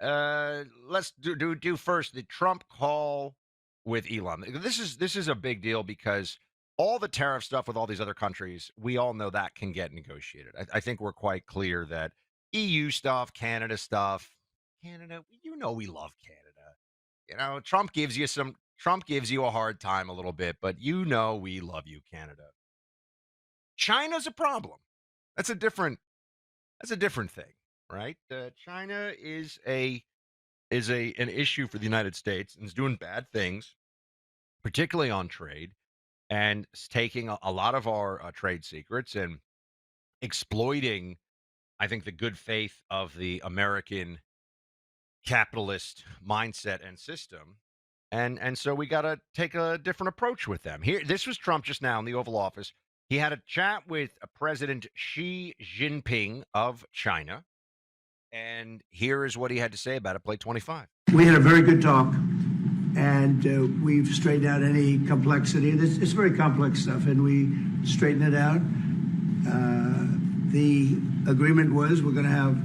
Let's do first the Trump call with Elon. This is a big deal because all the tariff stuff with all these other countries, we all know that can get negotiated. I think we're quite clear that EU stuff, Canada stuff, Canada, we love Canada. Trump gives you a hard time a little bit, but we love you, Canada. China's a problem. That's a different that's a different thing, right? China is an issue for the United States and is doing bad things, particularly on trade, and is taking a lot of our trade secrets and exploiting, I think, the good faith of the American capitalist mindset and system. And so we got to take a different approach with them. Here, this was Trump just now in the Oval Office. He had a chat with President Xi Jinping of China, and here is what he had to say about it. Play 25. We had a very good talk, and we've straightened out any complexity. It's very complex stuff, and we straightened it out. The agreement was we're going to have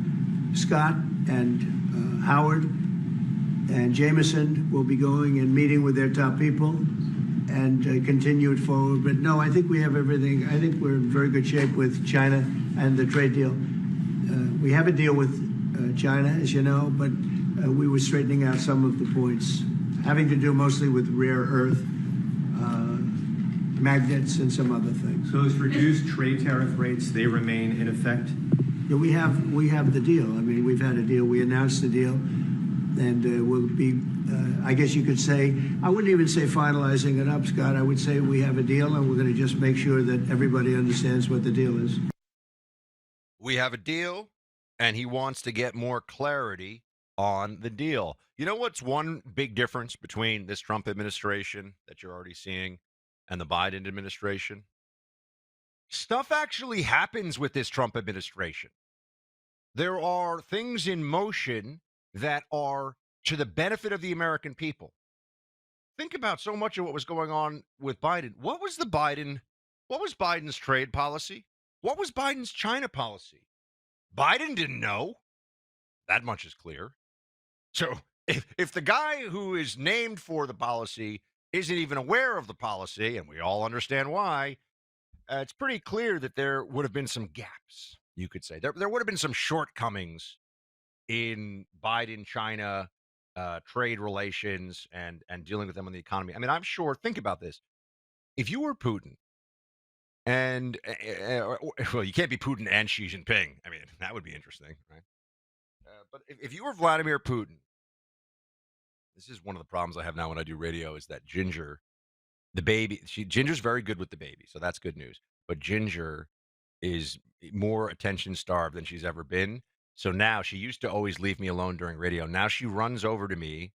Scott and Howard and Jameson will be going and meeting with their top people and continue it forward. But no, I think we have everything. I think we're in very good shape with China and the trade deal. We have a deal with China, as you know, but we were straightening out some of the points, having to do mostly with rare earth, magnets, and some other things. So those reduced trade tariff rates, they remain in effect? Yeah, we have the deal. I mean, we've had a deal. We announced the deal, and we'll be, I guess you could say, I wouldn't even say finalizing it up, Scott. I would say we have a deal, and we're going to just make sure that everybody understands what the deal is. We have a deal, and he wants to get more clarity on the deal. You know what's one big difference between this Trump administration that you're already seeing and the Biden administration? Stuff actually happens with this Trump administration. There are things in motion that are to the benefit of the American people. Think about so much of what was going on with Biden. What was Biden's trade policy? What was Biden's China policy? Biden didn't know. That much is clear. So if the guy who is named for the policy isn't even aware of the policy, and we all understand why, it's pretty clear that there would have been some gaps, you could say. There would have been some shortcomings in Biden-China trade relations and dealing with them on the economy. I mean, I'm sure, think about this. If you were Putin, and, well, you can't be Putin and Xi Jinping. I mean, that would be interesting, right? But if you were Vladimir Putin, this is one of the problems I have now when I do radio is that Ginger, the baby, Ginger's very good with the baby, so that's good news. But Ginger is more attention starved than she's ever been. So now she used to always leave me alone during radio. Now she runs over to me,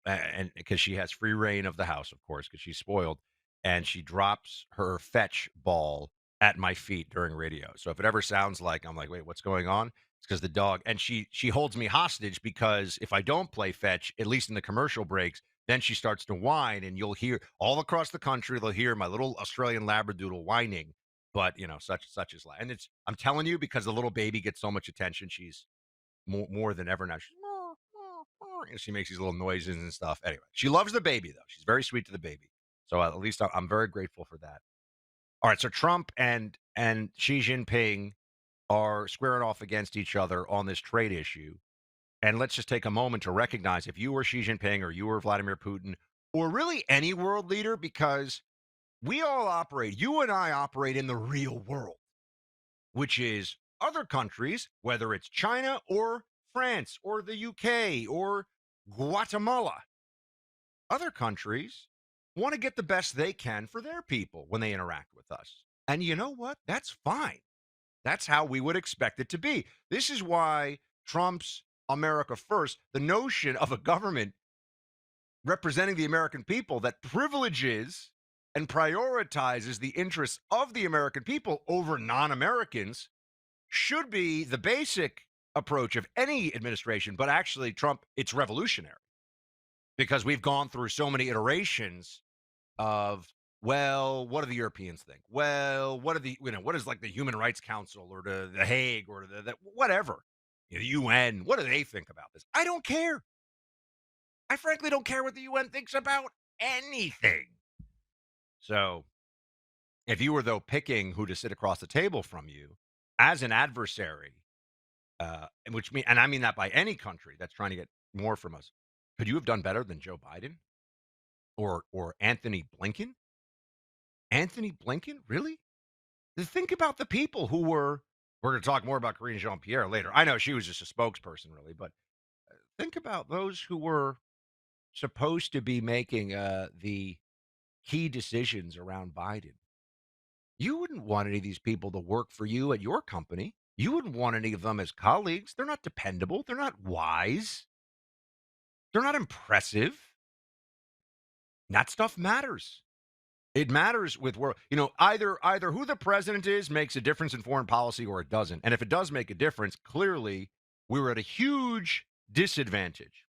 and because she has free reign of the house, of course, because she's spoiled, and she drops her fetch ball at my feet during radio. So if it ever sounds like I'm like, wait, what's going on? It's because the dog, and she holds me hostage because if I don't play fetch, at least in the commercial breaks, then she starts to whine, and you'll hear all across the country. They'll hear my little Australian Labradoodle whining. But such is life, and I'm telling you because the little baby gets so much attention. She's more than ever now. She's and she makes these little noises and stuff. Anyway, she loves the baby though. She's very sweet to the baby. So at least I'm very grateful for that. All right, so Trump and Xi Jinping are squaring off against each other on this trade issue. And let's just take a moment to recognize if you were Xi Jinping or you were Vladimir Putin or really any world leader, because we all operate, you and I operate in the real world, which is other countries, whether it's China or France or the UK or Guatemala. Other countries want to get the best they can for their people when they interact with us. And you know what? That's fine. That's how we would expect it to be. This is why Trump's America First, the notion of a government representing the American people that privileges and prioritizes the interests of the American people over non-Americans should be the basic approach of any administration. But actually, Trump, it's revolutionary because we've gone through so many iterations of, well, what do the Europeans think? Well, what is like the Human Rights Council or the Hague or the whatever? The UN, what do they think about this? I don't care. I frankly don't care what the UN thinks about anything. So, if you were, though, picking who to sit across the table from you as an adversary, and I mean that by any country that's trying to get more from us, could you have done better than Joe Biden or Anthony Blinken? Anthony Blinken, really? Think about the people who were. We're going to talk more about Karine Jean Pierre later. I know she was just a spokesperson, really, but think about those who were supposed to be making the key decisions around Biden. You wouldn't want any of these people to work for you at your company. You wouldn't want any of them as colleagues. They're not dependable. They're not wise. They're not impressive. That stuff matters. It matters with world. Either who the president is makes a difference in foreign policy or it doesn't. And if it does make a difference, clearly we were at a huge disadvantage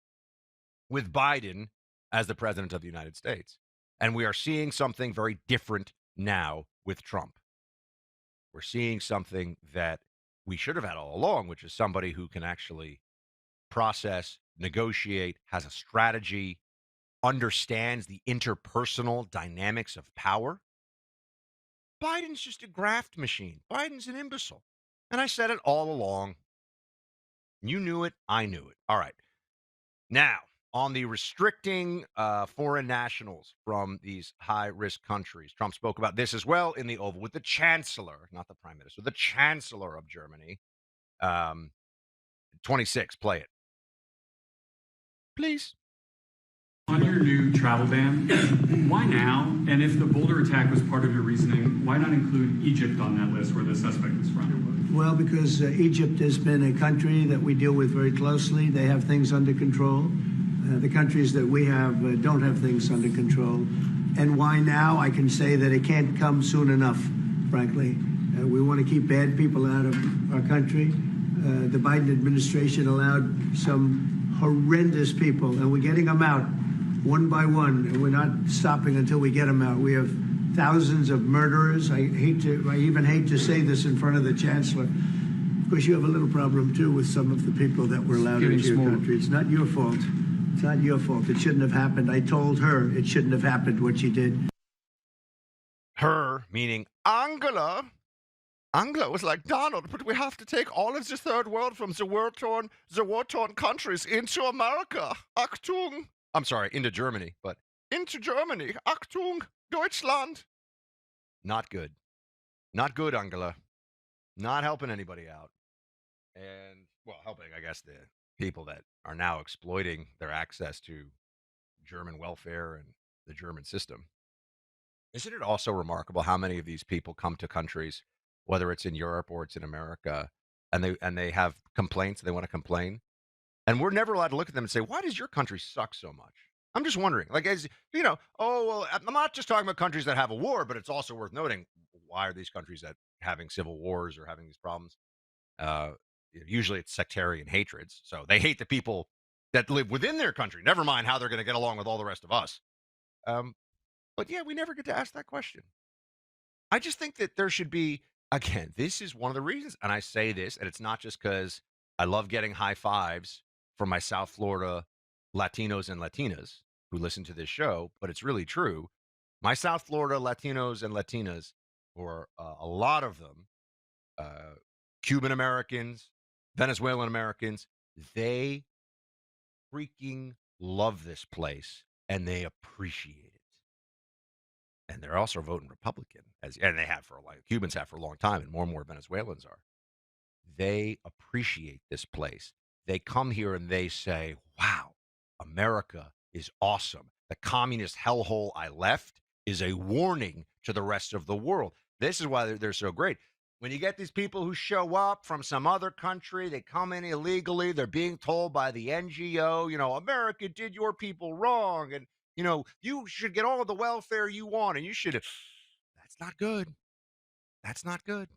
with Biden as the president of the United States. And we are seeing something very different now with Trump. We're seeing something that we should have had all along, which is somebody who can actually process, negotiate, has a strategy, understands the interpersonal dynamics of power. Biden's just a graft machine. Biden's an imbecile. And I said it all along. You knew it. I knew it. All right. Now, on the restricting foreign nationals from these high-risk countries, Trump spoke about this as well in the Oval with the Chancellor, not the Prime Minister, the Chancellor of Germany. 26, play it. Please. On your new travel ban, why now? And if the Boulder attack was part of your reasoning, why not include Egypt on that list where the suspect is from? Well, because Egypt has been a country that we deal with very closely. They have things under control. The countries that we have don't have things under control. And why now? I can say that it can't come soon enough, frankly. We want to keep bad people out of our country. The Biden administration allowed some horrendous people, and we're getting them out one by one, and we're not stopping until we get them out. We have thousands of murderers. I even hate to say this in front of the Chancellor. Of course, you have a little problem, too, with some of the people that were allowed into your country. It's not your fault. It's not your fault. It shouldn't have happened. I told her it shouldn't have happened, what she did. Her, meaning Angela. Angela was like, Donald, but we have to take all of the third world from the war-torn countries into America. Achtung. I'm sorry, into Germany, but into Germany. Achtung, Deutschland. Not good. Not good, Angela. Not helping anybody out. And, well, helping, I guess, the people that are now exploiting their access to German welfare and the German system. Isn't it also remarkable how many of these people come to countries, whether it's in Europe or it's in America, and they have complaints, they want to complain, and we're never allowed to look at them and say, why does your country suck so much? I'm just wondering, like, as you know, oh, well, I'm not just talking about countries that have a war, but it's also worth noting, why are these countries that having civil wars or having these problems? Uh, Usually it's sectarian hatreds. So they hate the people that live within their country. Never mind how they're going to get along with all the rest of us. Um, but yeah, we never get to ask that question. I just think that there should be, again, this is one of the reasons, and I say this, and it's not just because I love getting high fives from my South Florida Latinos and Latinas who listen to this show, but it's really true. My South Florida Latinos and Latinas, or a lot of them, Cuban Americans, Venezuelan Americans, they freaking love this place and they appreciate it. And they're also voting Republican, and they have for a long, Cubans have for a long time, and more Venezuelans are. They appreciate this place. They come here and they say, wow, America is awesome. The communist hellhole I left is a warning to the rest of the world. This is why they're so great. When you get these people who show up from some other country, they come in illegally, they're being told by the NGO, America did your people wrong, and, you should get all of the welfare you want, and you should. That's not good. That's not good.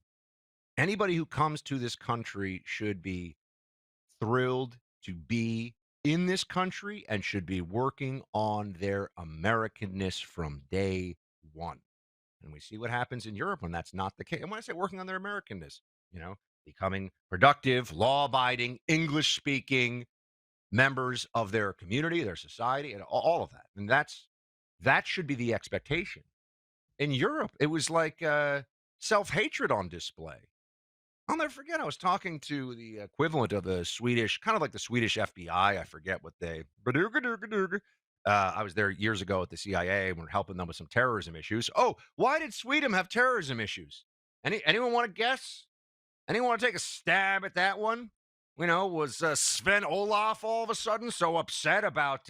Anybody who comes to this country should be thrilled to be in this country and should be working on their Americanness from day one. And we see what happens in Europe when that's not the case. And when I say working on their Americanness, becoming productive, law abiding, English speaking members of their community, their society, and all of that. And that should be the expectation. In Europe, it was like self hatred on display. I'll never forget. I was talking to the equivalent of the Swedish, kind of like the Swedish FBI. I forget what they. I was there years ago at the CIA, and we're helping them with some terrorism issues. Oh, why did Sweden have terrorism issues? Anyone want to guess? Anyone want to take a stab at that one? Was Sven Olaf all of a sudden so upset about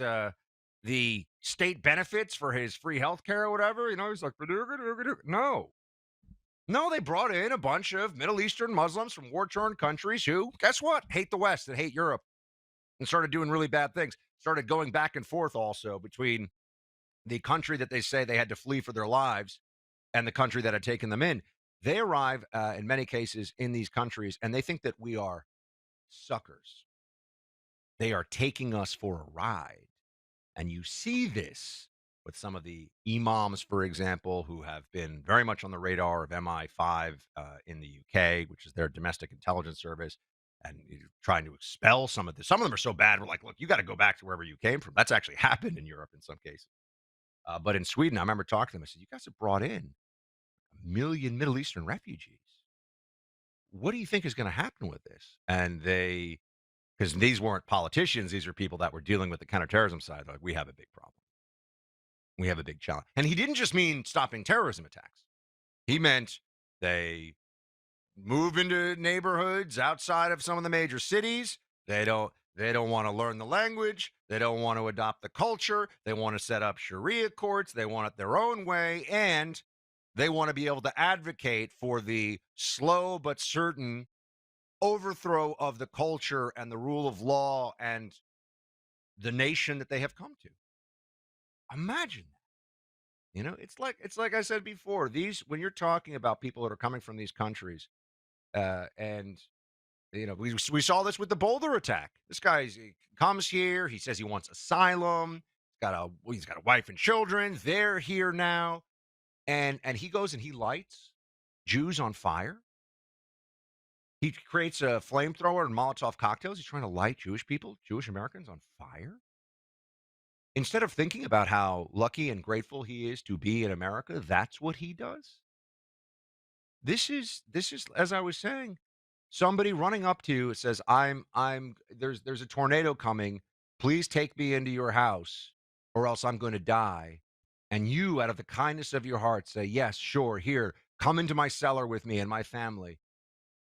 the state benefits for his free health care or whatever? He's like, no. No, they brought in a bunch of Middle Eastern Muslims from war-torn countries who, guess what, hate the West and hate Europe and started doing really bad things. Started going back and forth also between the country that they say they had to flee for their lives and the country that had taken them in. They arrive in many cases in these countries and they think that we are suckers. They are taking us for a ride. And you see this with some of the imams, for example, who have been very much on the radar of MI5 in the UK, which is their domestic intelligence service, and trying to expel some of this. Some of them are so bad, we're like, look, you got to go back to wherever you came from. That's actually happened in Europe in some cases. But in Sweden, I remember talking to them. I said, you guys have brought in 1 million Middle Eastern refugees. What do you think is going to happen with this? And because these weren't politicians, these are people that were dealing with the counterterrorism side. They're like, we have a big problem. We have a big challenge. And he didn't just mean stopping terrorism attacks. He meant they move into neighborhoods outside of some of the major cities. They don't want to learn the language. They don't want to adopt the culture. They want to set up Sharia courts. They want it their own way. And they want to be able to advocate for the slow but certain overthrow of the culture and the rule of law and the nation that they have come to. Imagine that. It's like I said before, these when you're talking about people that are coming from these countries, and we saw this with the Boulder attack. This he comes here, he says he wants asylum, he's got a wife and children, they're here now, and he goes and he lights Jews on fire. He creates a flamethrower and Molotov cocktails. He's trying to light Jewish people, Jewish Americans on fire. Instead of thinking about how lucky and grateful he is to be in America, that's what he does. This is as I was saying, somebody running up to you and says, there's a tornado coming. Please take me into your house or else I'm going to die. And you, out of the kindness of your heart, say, yes, sure, here, come into my cellar with me and my family.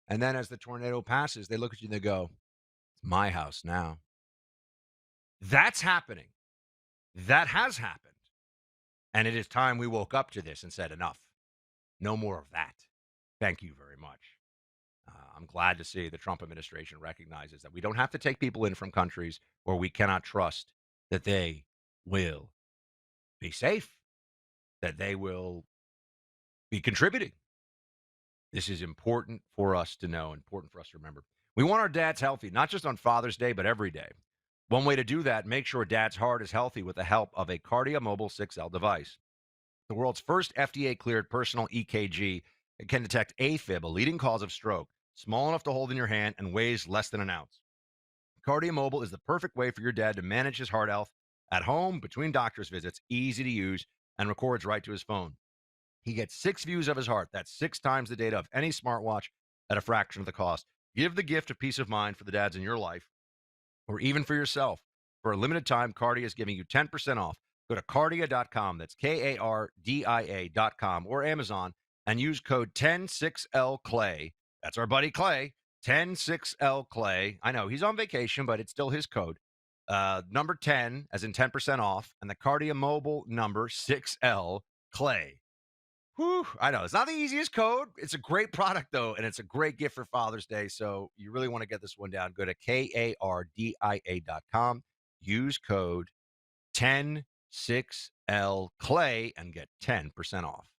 And then as the tornado passes, they look at you and they go, it's my house now. That's happening. That has happened. And it is time we woke up to this and said, enough. No more of that. Thank you very much. I'm glad to see the Trump administration recognizes that we don't have to take people in from countries where we cannot trust that they will be safe, that they will be contributing. This is important for us to know, important for us to remember. We want our dads healthy, not just on Father's Day, but every day. One way to do that, make sure dad's heart is healthy with the help of a Cardia Mobile 6L device. The world's first FDA-cleared personal EKG. It can detect AFib, a leading cause of stroke, small enough to hold in your hand and weighs less than an ounce. Cardia Mobile is the perfect way for your dad to manage his heart health at home, between doctor's visits, easy to use, and records right to his phone. He gets 6 views of his heart. That's 6 times the data of any smartwatch at a fraction of the cost. Give the gift of peace of mind for the dads in your life, or even for yourself. For a limited time, Cardia is giving you 10% off. Go to cardia.com, that's Kardia.com, or Amazon, and use code 106LCLAY. That's our buddy Clay, 106LCLAY. I know, he's on vacation, but it's still his code. Number 10, as in 10% off, and the Cardia Mobile number 6L Clay. Whew, I know, it's not the easiest code. It's a great product, though, and it's a great gift for Father's Day, so you really want to get this one down. Go to Kardia.com, use code 106L Clay, and get 10% off.